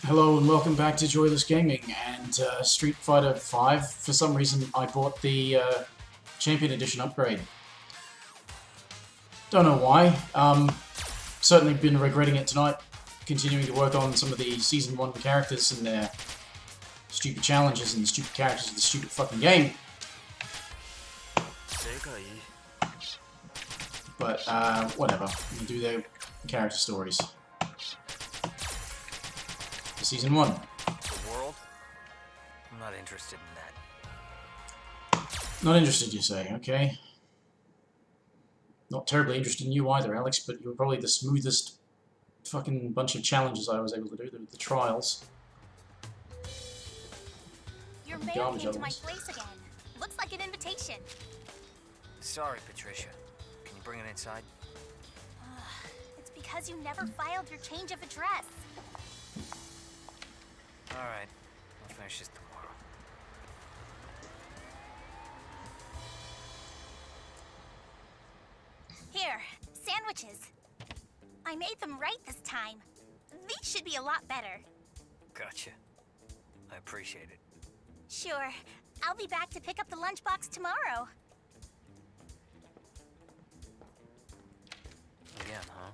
Hello and welcome back to Joyless Gaming and Street Fighter V. For some reason, I bought the Champion Edition upgrade. Don't know why. Certainly been regretting it tonight, continuing to work on some of the Season 1 characters and their stupid challenges and the stupid characters of the stupid fucking game. But, whatever. We'll do their character stories. For Season 1. The world? I'm not interested in that. Not interested, you say, okay. Not terribly interested in you either, Alex, but you were probably the smoothest fucking bunch of challenges I was able to do, the trials. Your mail came to my place again. Looks like an invitation. Sorry, Patricia. Can you bring it inside? It's because you never filed your change of address. Alright. I'll finish this tomorrow. Here, sandwiches. I made them right this time. These should be a lot better. Gotcha. I appreciate it. Sure. I'll be back to pick up the lunchbox tomorrow. Again, huh?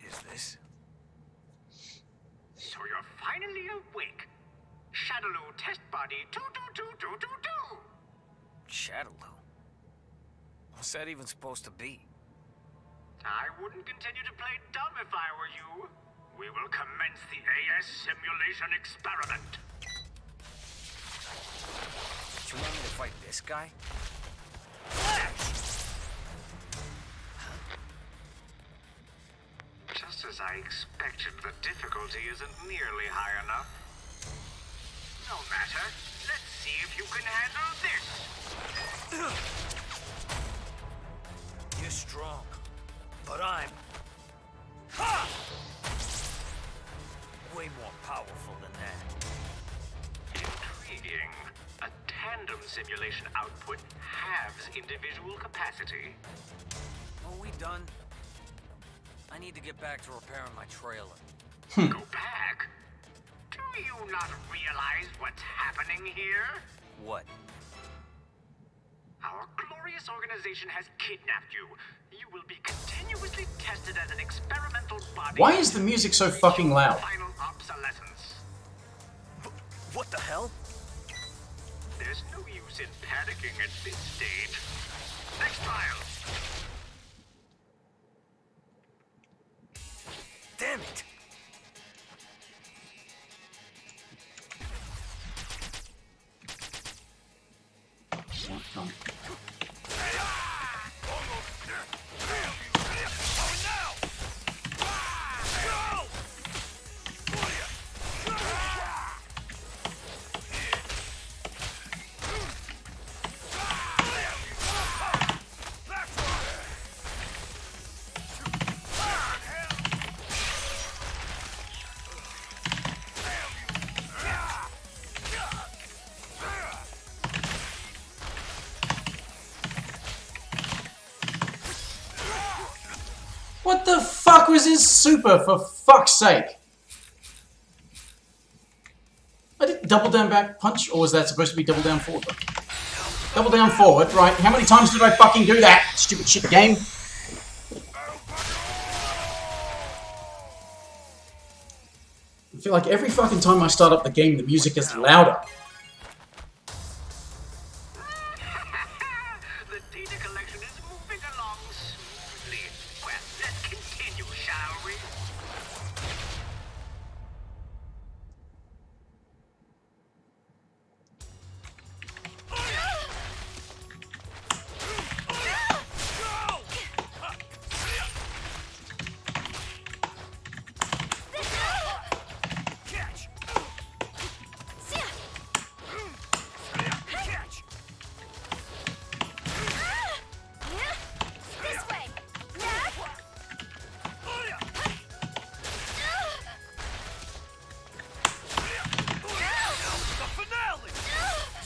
Is this? So you're finally awake. Shadaloo test body 2222222. Shadaloo? What's that even supposed to be? I wouldn't continue to play dumb if I were you. We will commence the AS simulation experiment. Do you want me to fight this guy? Just as I expected, the difficulty isn't nearly high enough. No matter. Let's see if you can handle this. You're strong, but I'm way more powerful than that. Intriguing. A tandem simulation output halves individual capacity. Are we done? I need to get back to repairing my trailer. Go back? Do you not realize what's happening here? What? Our glorious organization has kidnapped you. You will be continuously tested as an experimental body. Why is the music so fucking loud? Final obsolescence. What the hell? There's no use in panicking at this stage. Next trial. Damn it! Come. What the fuck was his super, for fuck's sake? I did double down back punch, or was that supposed to be double down forward? Double down forward, right? How many times did I fucking do that? Stupid shit game. I feel like every fucking time I start up the game, the music is louder. The data collection is moving along smoothly. Well, let's continue, shall we?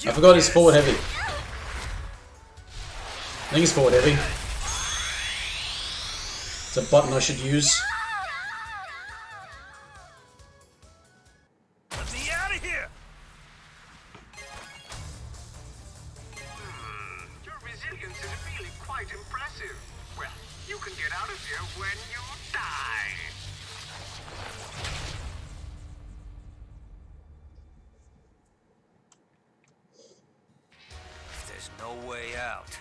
I forgot he's forward heavy. I think he's forward heavy. It's a button I should use. Let me out of here! Your resilience is really quite impressive. Well, you can get out of here when you die. There's no way out.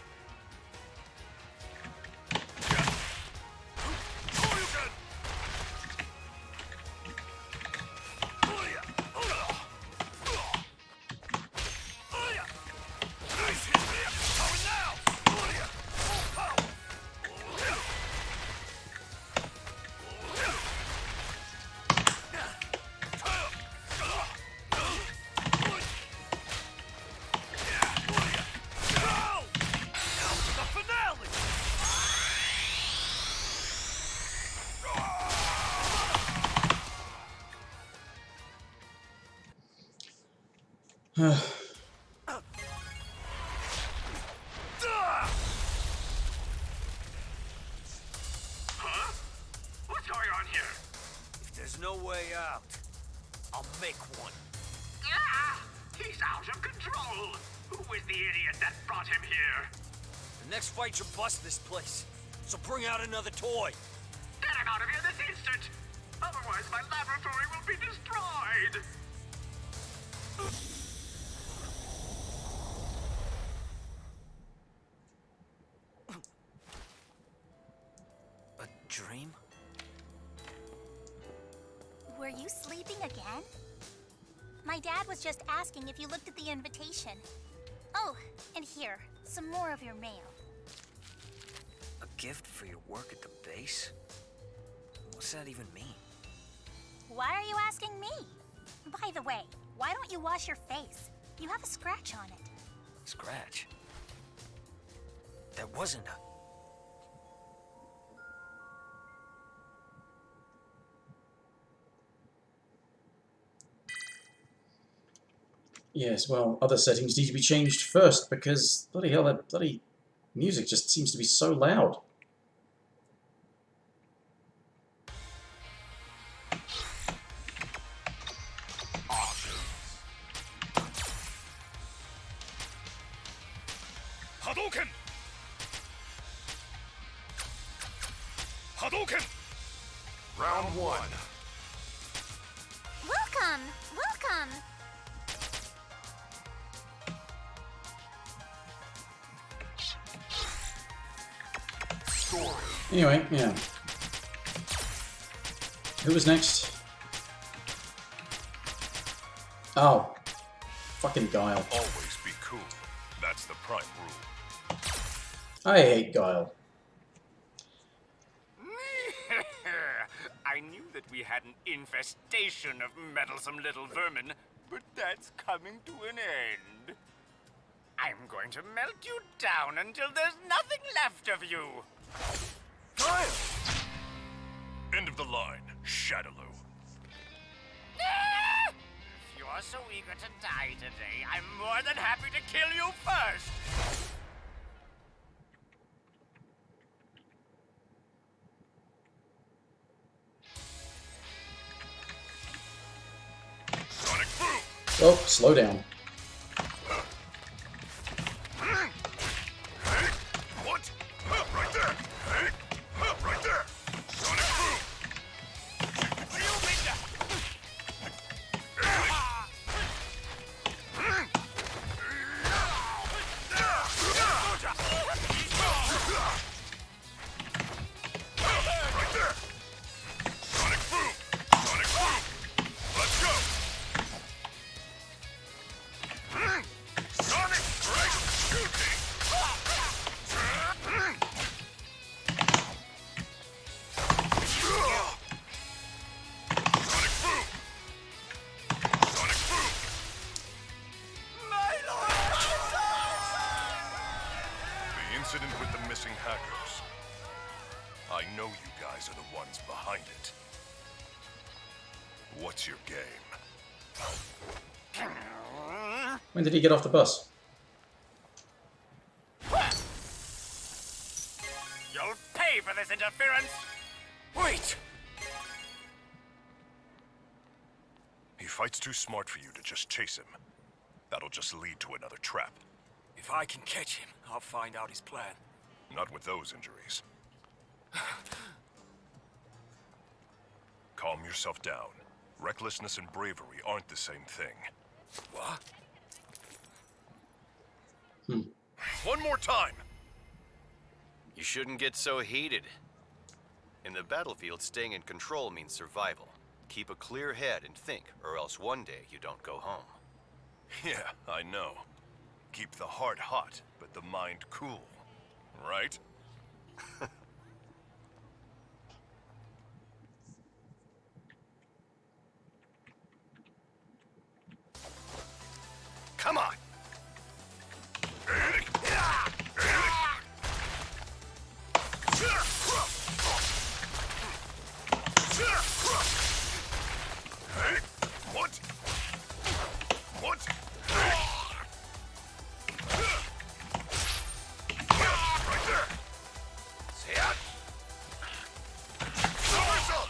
What's going on here? If there's no way out, I'll make one. Ah! He's out of control! Who is the idiot that brought him here? The next fight should bust this place. So bring out another toy. Get him out of here this instant! Otherwise my laboratory will be destroyed! A dream? Were you sleeping again? My dad was just asking if you looked at the invitation. Oh, and here, some more of your mail. A gift for your work at the base? What's that even mean? Why are you asking me? By the way, why don't you wash your face? You have a scratch on it. Scratch? There wasn't a... Yes, well, other settings need to be changed first, because, bloody hell, that bloody music just seems to be so loud. Hadouken! Hadouken! Round one. Welcome! Welcome! Story. Anyway, yeah. Who was next? Oh. Fucking Guile. Always be cool. That's the prime rule. I hate Guile. I knew that we had an infestation of meddlesome little vermin, but that's coming to an end. I'm going to melt you down until there's nothing left of you. Kyle! End of the line, Shadaloo. If you're so eager to die today, I'm more than happy to kill you first. Sonic Boom! Oh, slow down. What? Right there! Right there! Sonic Boom! Right there! Sonic Boom! Sonic Boom! Let's go! Sonic Break Shooting! Sonic Boom! Sonic Boom! My lord! The incident with the missing hackers. I know you guys are the ones behind it. What's your game? When did he get off the bus? You'll pay for this interference! Wait! He fights too smart for you to just chase him. That'll just lead to another trap. If I can catch him, I'll find out his plan. Not with those injuries. Calm yourself down. Recklessness and bravery aren't the same thing. What? One more time! You shouldn't get so heated. In the battlefield, staying in control means survival. Keep a clear head and think, or else one day you don't go home. Yeah, I know. Keep the heart hot, but the mind cool. Right? Come on! What? What? Right there! Say out! Somersault!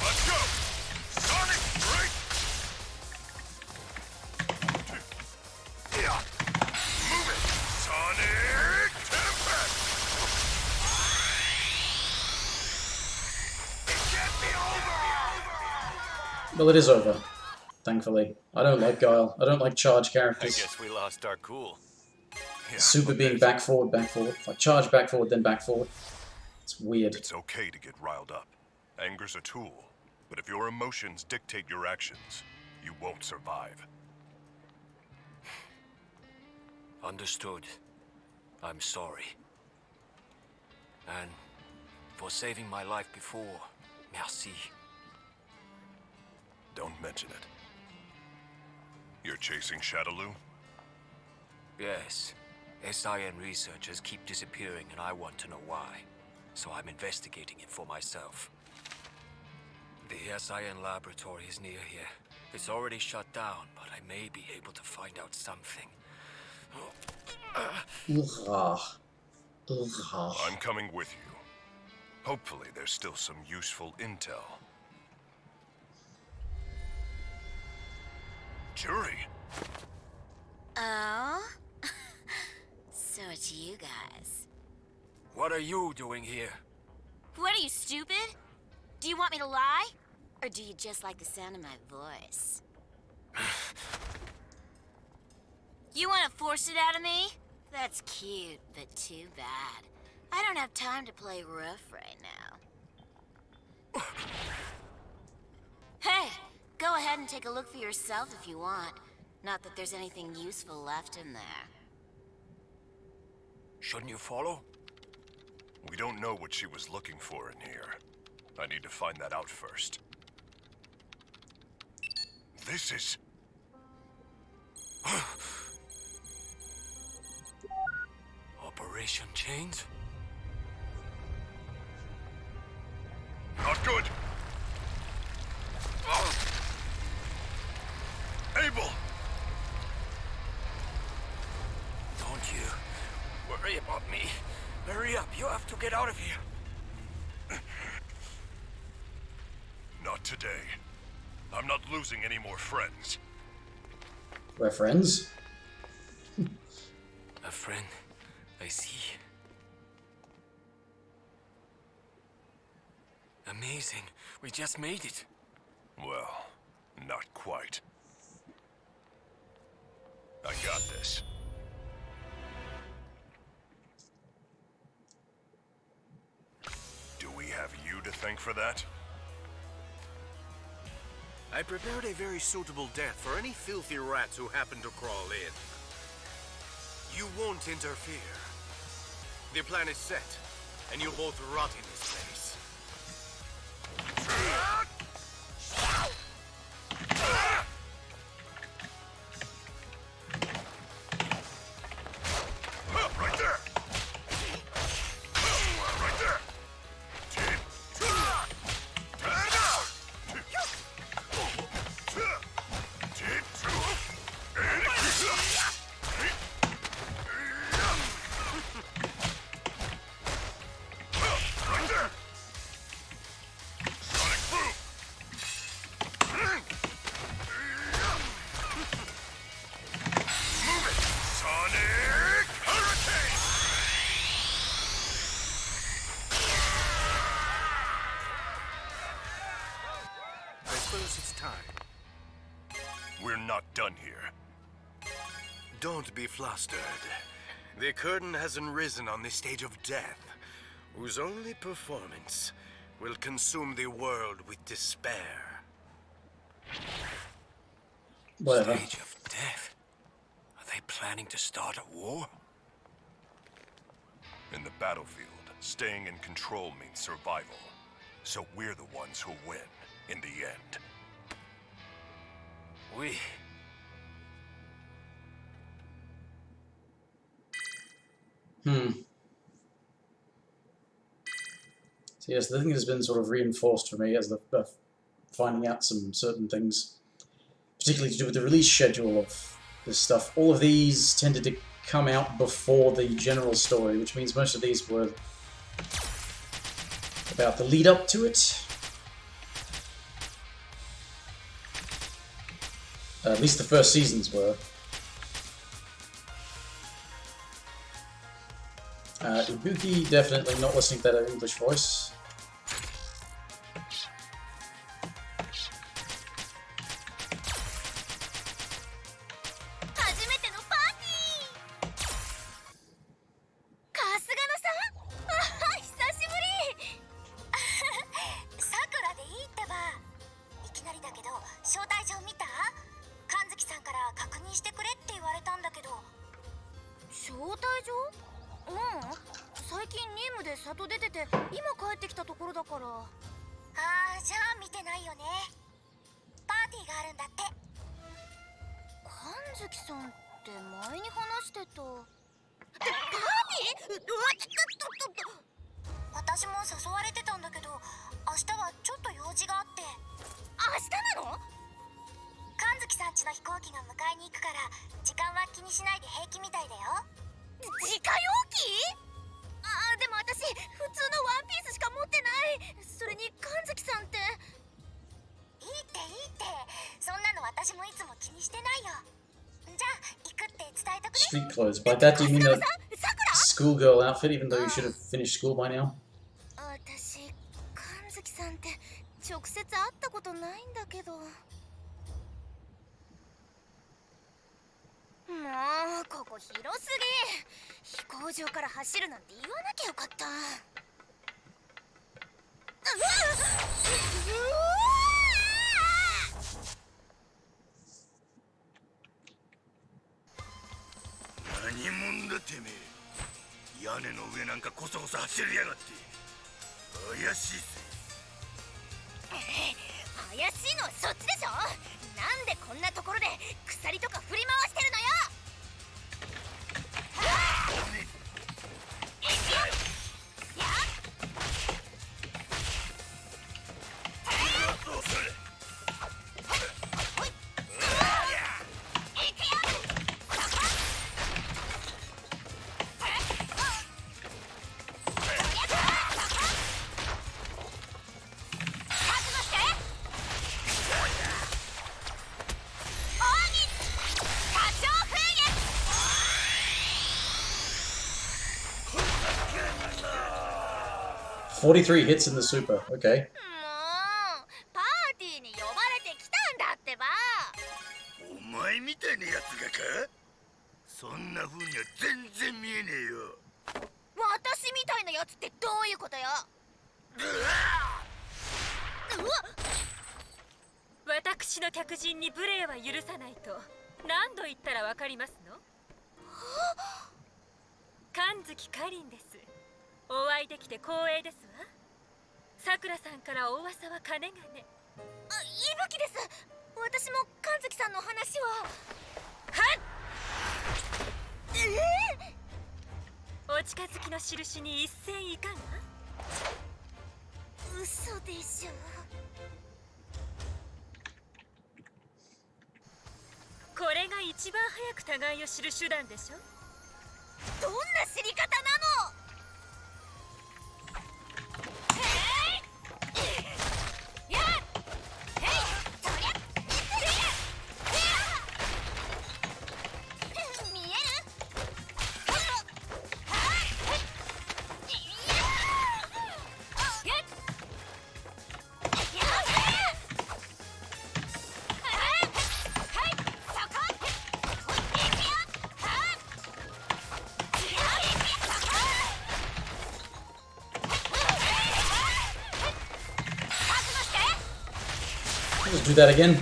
Let's go! Sonic break! Yeah! Move it! Sonic Tempest! It can't be over! Well, it is over. Thankfully. I don't like Guile. I don't like charge I characters. guess we lost our cool. Yeah, Super being back forward, back forward. If I charge back forward, then back forward. It's weird. It's okay to get riled up. Anger's a tool, but if your emotions dictate your actions, you won't survive. Understood. I'm sorry. And for saving my life before, merci. Don't mention it. You're chasing Shadaloo? Yes. SIN researchers keep disappearing and I want to know why. So I'm investigating it for myself. The SIN laboratory is near here. It's already shut down, but I may be able to find out something. Ugh. Ugh. I'm coming with you. Hopefully there's still some useful intel. Jury! Oh? So it's you guys. What are you doing here? What are you, stupid? Do you want me to lie? Or do you just like the sound of my voice? You want to force it out of me? That's cute, but too bad. I don't have time to play rough right now. Hey, go ahead and take a look for yourself if you want. Not that there's anything useful left in there. Shouldn't you follow? We don't know what she was looking for in here. I need to find that out first. This is... Operation Chains? not good! Abel! Don't you worry about me. Hurry up, you have to get out of here. Not today. I'm not losing any more friends. We're friends? A friend, I see. Amazing, we just made it. Well, not quite. I got this. Do we have you to thank for that? I prepared a very suitable death for any filthy rats who happen to crawl in. You won't interfere. The plan is set, and you'll both rot in this place. Right there! Right there! Don't be flustered. The curtain hasn't risen on the stage of death, whose only performance will consume the world with despair. Whatever. Stage of death? Are they planning to start a war? In the battlefield, staying in control means survival. So we're the ones who win, in the end. We... So yes, the thing has been sort of reinforced for me as the finding out some certain things, particularly to do with the release schedule of this stuff. All of these tended to come out before the general story, which means most of these were about the lead up to it. At least the first seasons were. Ibuki, definitely not listening to that English voice. Street clothes. By that do you mean a schoolgirl outfit, even though you should have finished school by now? "43 hits in the super." Okay. Just do that again.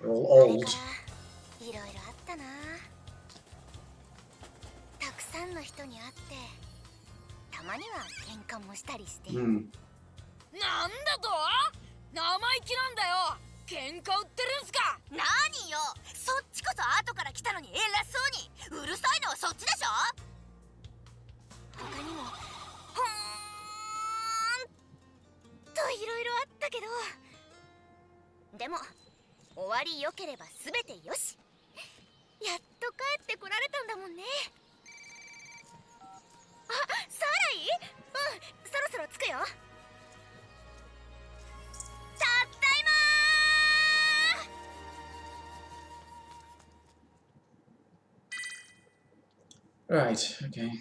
We're all old. いろいろあったな。たくさんの人に会って、たまには喧嘩もしたりして。Hmm. なんだと？生意気なんだよ。喧嘩売ってるんすか？何よ、そっちこそ後から来たのに偉そうに。うるさいのはそっちでしょ。他にもほーんといろいろあったけど、でも終わり良ければ全てよし。やっと帰ってこられたんだもんね。あ、サライ？うん、そろそろ着くよ。たったいまー。 Right, okay.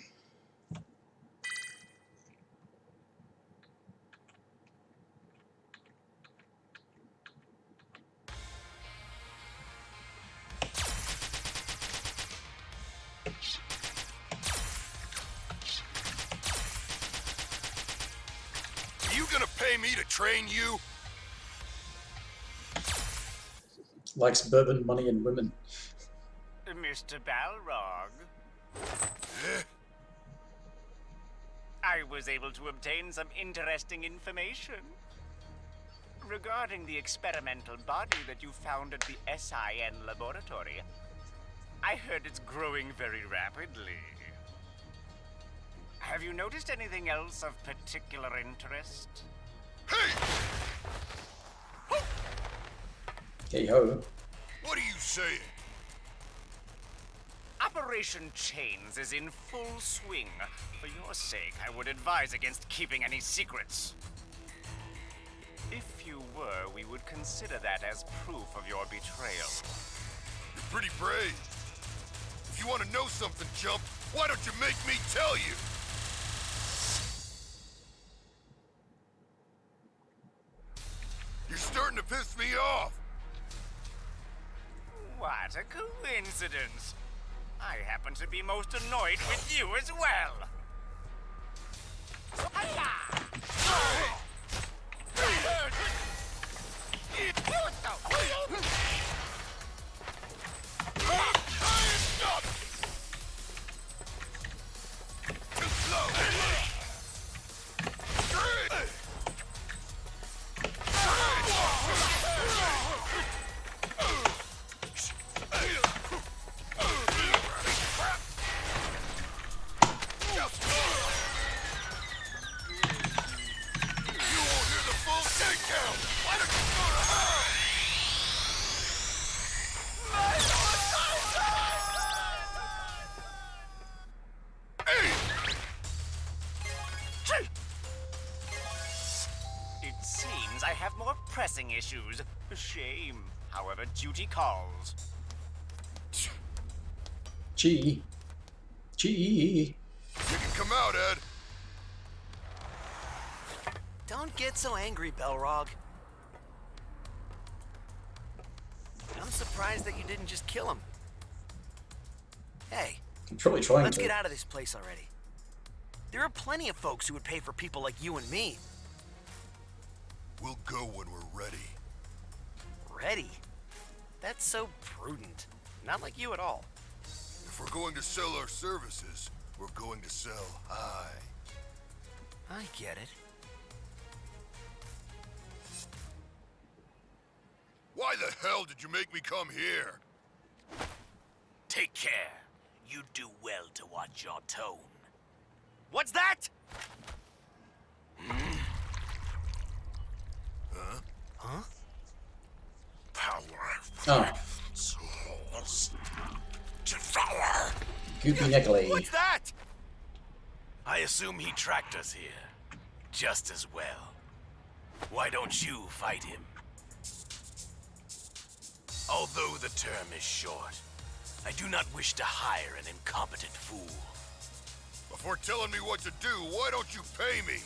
Are you gonna pay me to train you? Likes bourbon, money, and women. Mr. Balrog. I was able to obtain some interesting information regarding the experimental body that you found at the SIN laboratory. I heard it's growing very rapidly. Have you noticed anything else of particular interest? Hey! Hey ho. What are you saying? Operation Chains is in full swing. For your sake, I would advise against keeping any secrets. If you were, we would consider that as proof of your betrayal. You're pretty brave. If you want to know something, chump, why don't you make me tell you? You're starting to piss me off. What a coincidence. I happen to be most annoyed with you as well. Too slow. It seems I have more pressing issues. A shame. However, duty calls. Gee. Gee. You can come out, Ed. Don't get so angry, Belrog. surprised that you didn't just kill him. Hey, I'm probably trying let's to. get out of this place already. There are plenty of folks who would pay for people like you and me. We'll go when we're ready. Ready? That's so prudent. Not like you at all. If we're going to sell our services, we're going to sell high. I get it. Why the hell did you make me come here? Take care. You do well to watch your tone. What's that? Huh? Power. Oh, Goopy Nicolay. What's that? I assume he tracked us here. Just as well. Why don't you fight him? Although the term is short, I do not wish to hire an incompetent fool. Before telling me what to do, why don't you pay me?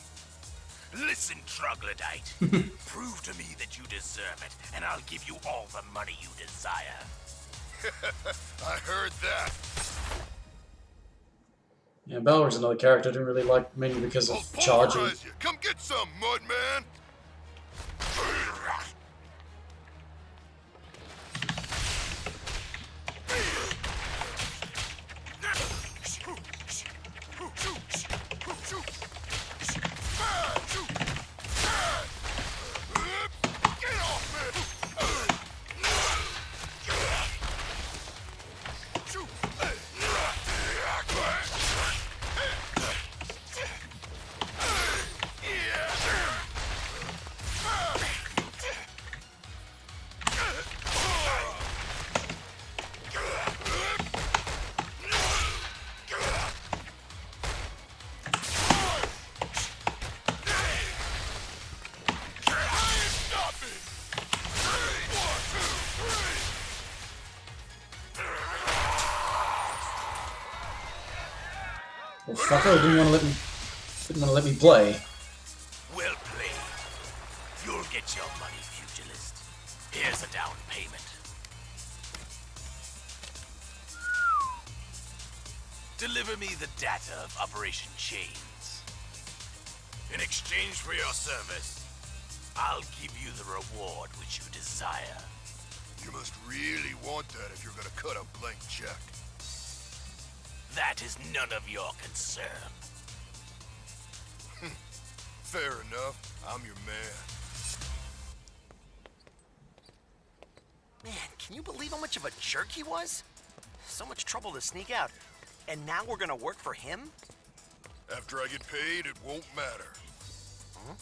Listen, troglodyte. Prove to me that you deserve it, and I'll give you all the money you desire. I heard that. Yeah, Balrog's another character I didn't really like, mainly because of I'll charging. pulverize you. Come get some, Mudman. Well, fucker, didn't want to let me play. Well played. You'll get your money, pugilist. Here's a down payment. Deliver me the data of Operation Chains. In exchange for your service, I'll give you the reward which you desire. You must really want that if you're gonna cut a blank check. That is none of your concern. Fair enough. I'm your man. Man, can you believe how much of a jerk he was? So much trouble to sneak out. And now we're gonna work for him? After I get paid, it won't matter. Huh?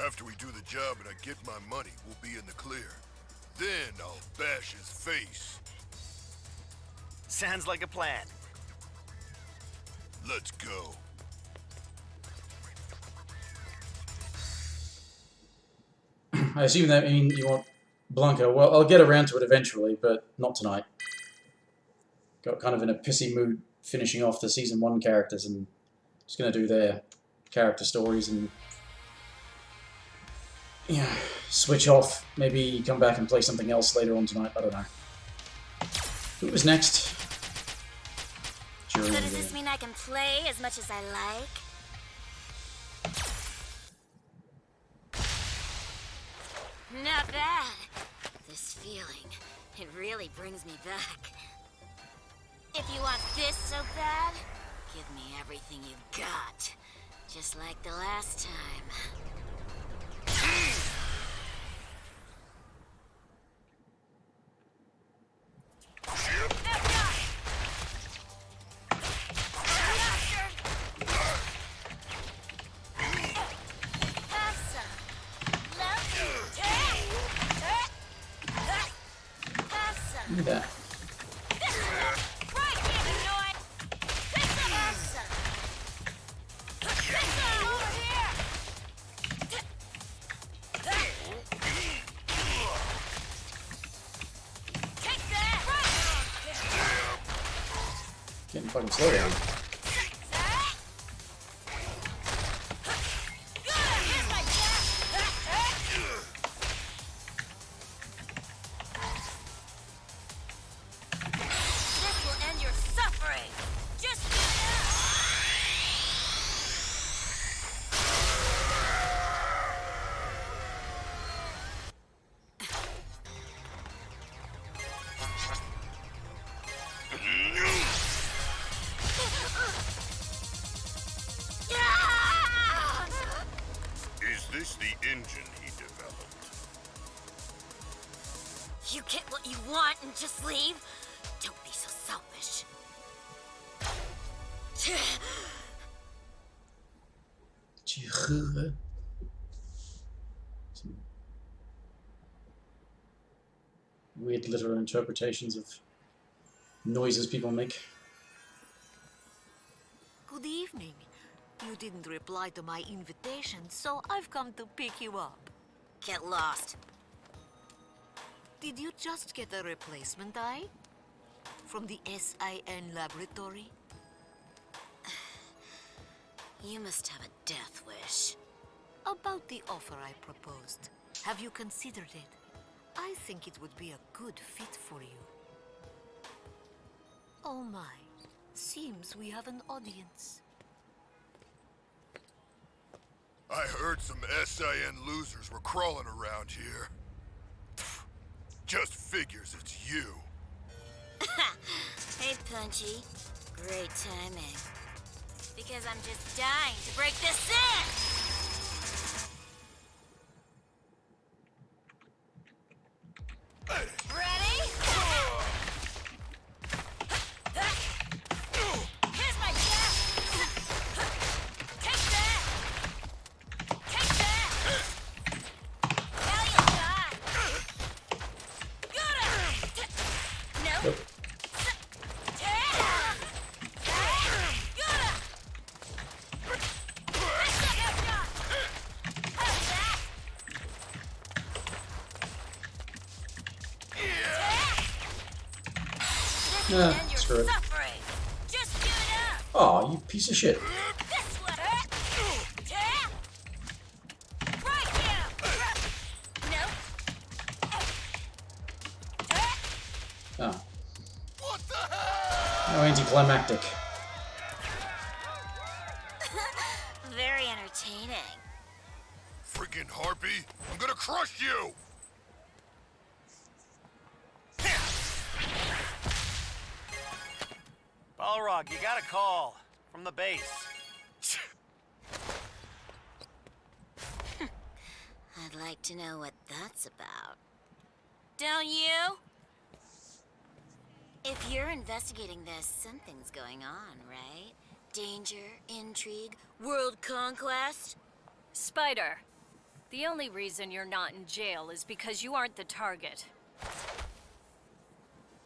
After we do the job and I get my money, we'll be in the clear. Then I'll bash his face. Sounds like a plan. Let's go. I assume that means you want Blanca. Well, I'll get around to it eventually, but not tonight. Got kind of in a pissy mood finishing off the Season 1 characters and just going to do their character stories and yeah, switch off. Maybe come back and play something else later on tonight. I don't know. Who was next? So does this mean I can play as much as I like? Not bad. This feeling, it really brings me back. If you want this so bad, give me everything you've got. Just like the last time. Look at that. Getting fucking slow down. engine he developed. You get what you want and just leave? Don't be so selfish. Some weird literal interpretations of noises people make. Good evening. You didn't reply to my invitation, so I've come to pick you up. Get lost. Did you just get a replacement eye? From the SIN laboratory? You must have a death wish. About the offer I proposed. Have you considered it? I think it would be a good fit for you. Oh my. Seems we have an audience. I heard some SIN losers were crawling around here. Just figures it's you. Hey, Punchy. Great timing. Because I'm just dying to break this in! Ready? Here's my death! Take that! Take that! Now you'll die! Got it! Nope. Nope. Screw it. Just give it up. Oh, you piece of shit. This way. Right now. No. Oh. What the hell? How anticlimactic. Very entertaining. Freaking harpy! I'm gonna crush you! Balrog, you got a call from the base. I'd like to know what that's about. Don't you? If you're investigating this, something's going on, right? Danger, intrigue, world conquest? Spider, the only reason you're not in jail is because you aren't the target.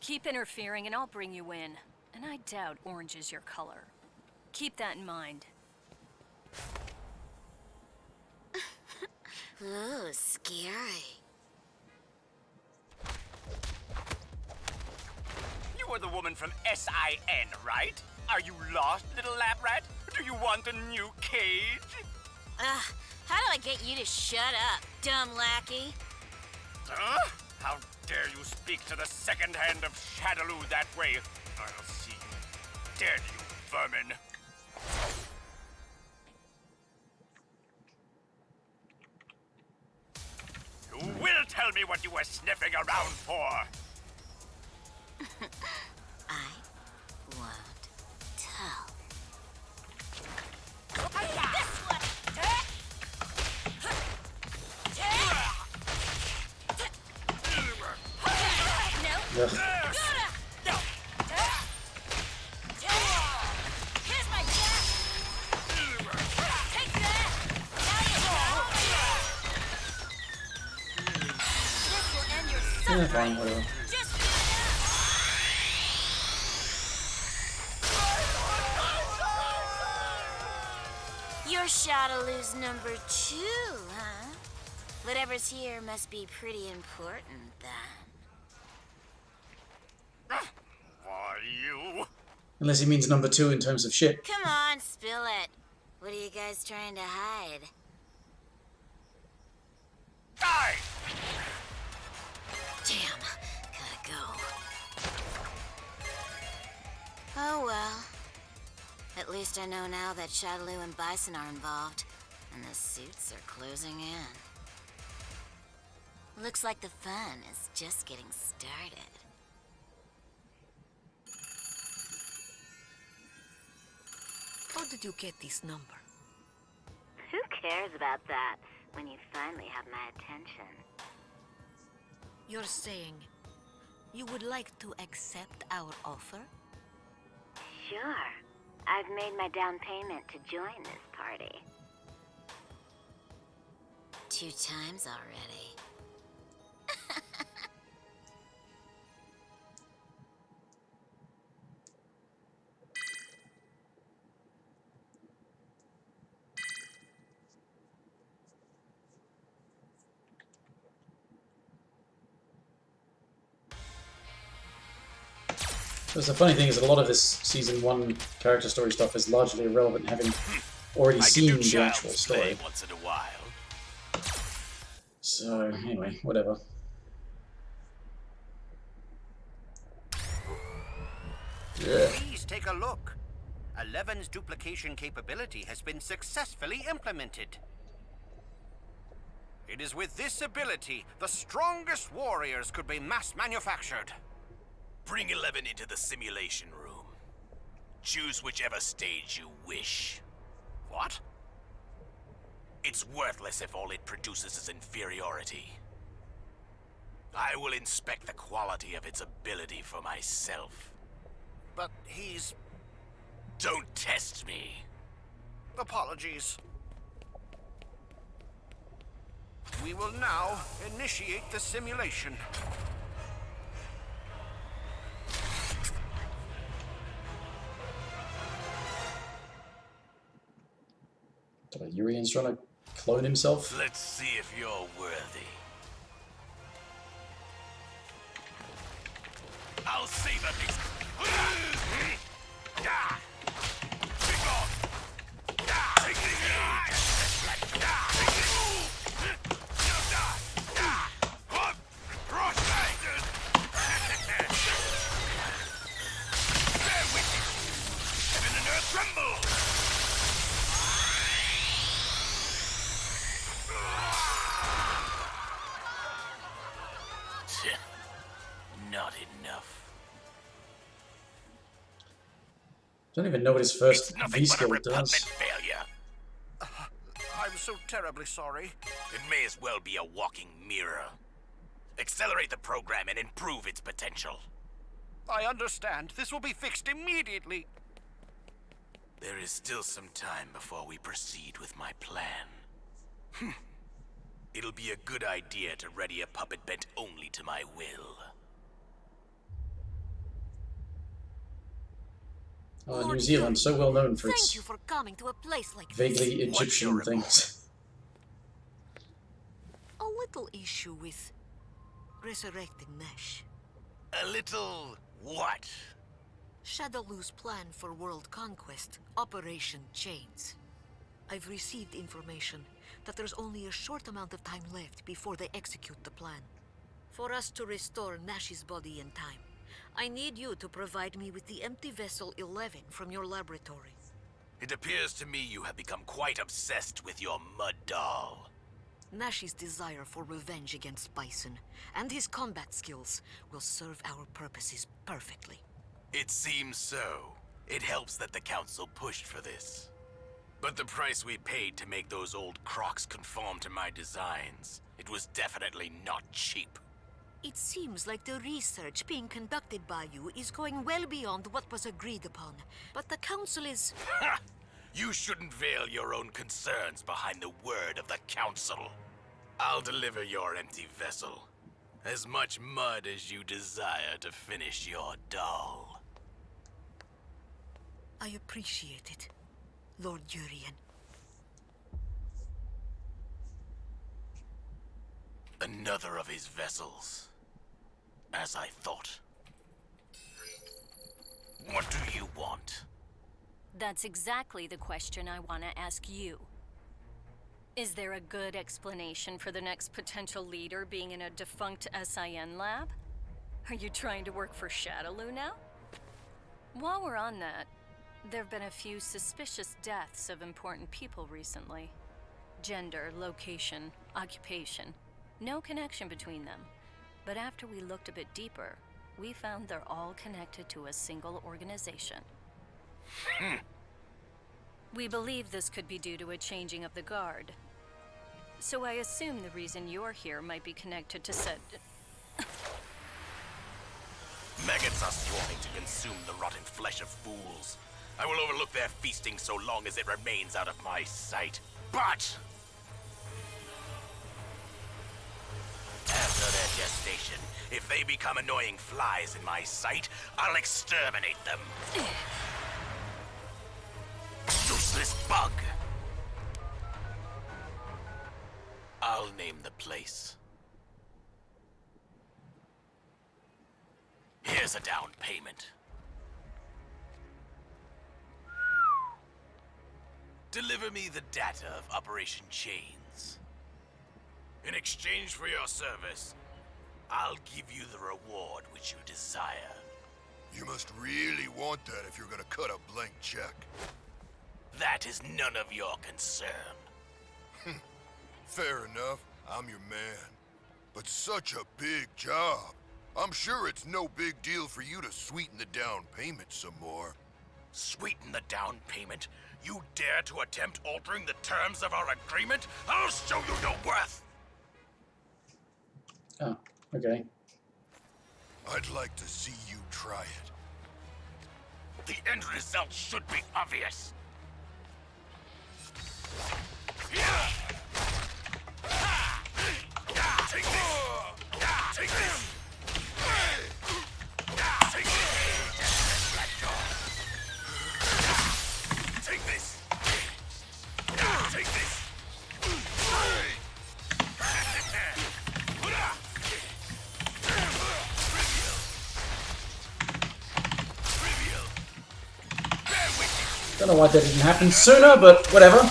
Keep interfering and I'll bring you in. And I doubt orange is your color. Keep that in mind. Ooh, scary. You are the woman from SIN, right? Are you lost, little lab rat? Do you want a new cage? Ugh, how do I get you to shut up, dumb lackey? Huh? How dare you speak to the second hand of Shadaloo that way? I'll see you dead, you vermin. You will tell me what you were sniffing around for. I won't tell. Ugh. Here's my death! Take that! Now you This will end your Yeah, suffering! fine, whatever. Just You're Shadaloo's number 2, huh? Whatever's here must be pretty important, then. Why, you? Unless he means number 2 in terms of shit. Come on, spill it. What are you guys trying to hide? Die! Damn, gotta go. Oh well. At least I know now that Shadaloo and Bison are involved, and the suits are closing in. Looks like the fun is just getting started. How did you get this number? Who cares about that? when you finally have my attention. You're saying you would like to accept our offer? Sure. I've made my down payment to join this party. 2 times already. Because the funny thing is that a lot of this Season 1 character story stuff is largely irrelevant, having already seen the actual story. Once in a while. So, anyway, whatever. Yeah. Please take a look. 11's duplication capability has been successfully implemented. It is with this ability the strongest warriors could be mass manufactured. Bring 11 into the simulation room. Choose whichever stage you wish. What? It's worthless if all it produces is inferiority. I will inspect the quality of its ability for myself. But he's... Don't test me. Apologies. We will now initiate the simulation. Urian's trying to clone himself. Let's see if you're worthy. I'll savor these. Not enough. Don't even know what his first It's nothing V but a skill repugnant does. failure. I'm so terribly sorry. It may as well be a walking mirror. Accelerate the program and improve its potential. I understand. This will be fixed immediately. There is still some time before we proceed with my plan. It'll be a good idea to ready a puppet bent only to my will. New Zealand, so well known for Thank its you for coming to a place like vaguely this. Egyptian things. A little issue with resurrecting Nash. A little what? Shadowloo's plan for world conquest, Operation Chains. I've received information that there's only a short amount of time left before they execute the plan. For us to restore Nash's body in time, I need you to provide me with the empty vessel 11 from your laboratory. It appears to me you have become quite obsessed with your mud doll. Nash's desire for revenge against Bison and his combat skills will serve our purposes perfectly. It seems so. It helps that the Council pushed for this. But the price we paid to make those old crocs conform to my designs, it was definitely not cheap. It seems like the research being conducted by you is going well beyond what was agreed upon, but the Council is... Ha! You shouldn't veil your own concerns behind the word of the Council. I'll deliver your empty vessel. As much mud as you desire to finish your doll. I appreciate it, Lord Urian. Another of his vessels. As I thought. What do you want? That's exactly the question I want to ask you. Is there a good explanation for the next potential leader being in a defunct SIN lab? Are you trying to work for Shadowloo now? While we're on that, there have been a few suspicious deaths of important people recently. Gender, location, occupation. No connection between them. But after we looked a bit deeper, we found they're all connected to a single organization. We believe this could be due to a changing of the guard. So I assume the reason you're here might be connected to said... Maggots are swarming to consume the rotten flesh of fools. I will overlook their feasting so long as it remains out of my sight. But after their gestation, if they become annoying flies in my sight, I'll exterminate them. Useless bug. I'll name the place. Here's a down payment. Deliver me the data of Operation Chains. In exchange for your service, I'll give you the reward which you desire. You must really want that if you're gonna cut a blank check. That is none of your concern. Fair enough, I'm your man. But such a big job. I'm sure it's no big deal for you to sweeten the down payment some more. Sweeten the down payment? You dare to attempt altering the terms of our agreement? I'll show you your worth! Oh, okay. I'd like to see you try it. The end result should be obvious. Take this! Take this! Take this! Take this! Take this! Don't know why that didn't happen sooner, but whatever.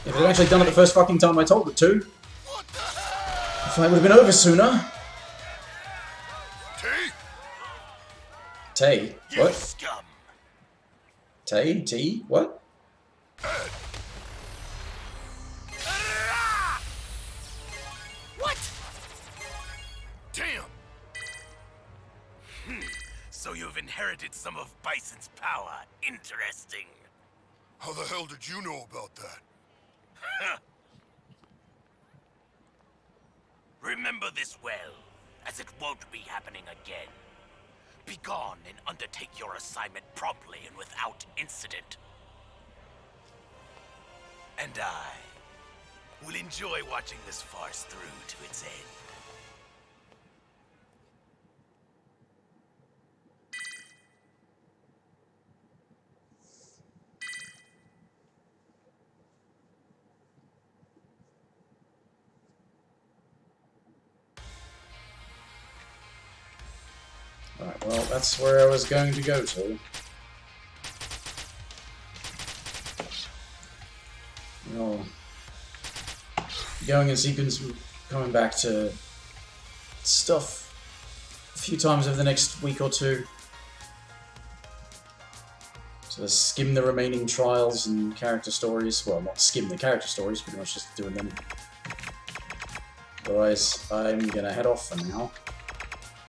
If I'd actually done it the first fucking time I told it to, the fight would have been over sooner. Tay? What? Scum. Tay? T? What? What? Damn! So you've inherited some of Bison's power. Interesting. How the hell did you know about that? Remember this well, as it won't be happening again. Be gone and undertake your assignment promptly and without incident. And I will enjoy watching this farce through to its end. Alright, well, that's where I was going to go to. Well, going in sequence, coming back to stuff a few times over the next week or two. So skim the remaining trials and character stories. Well, not skim the character stories, pretty much just doing them. Otherwise, I'm gonna head off for now.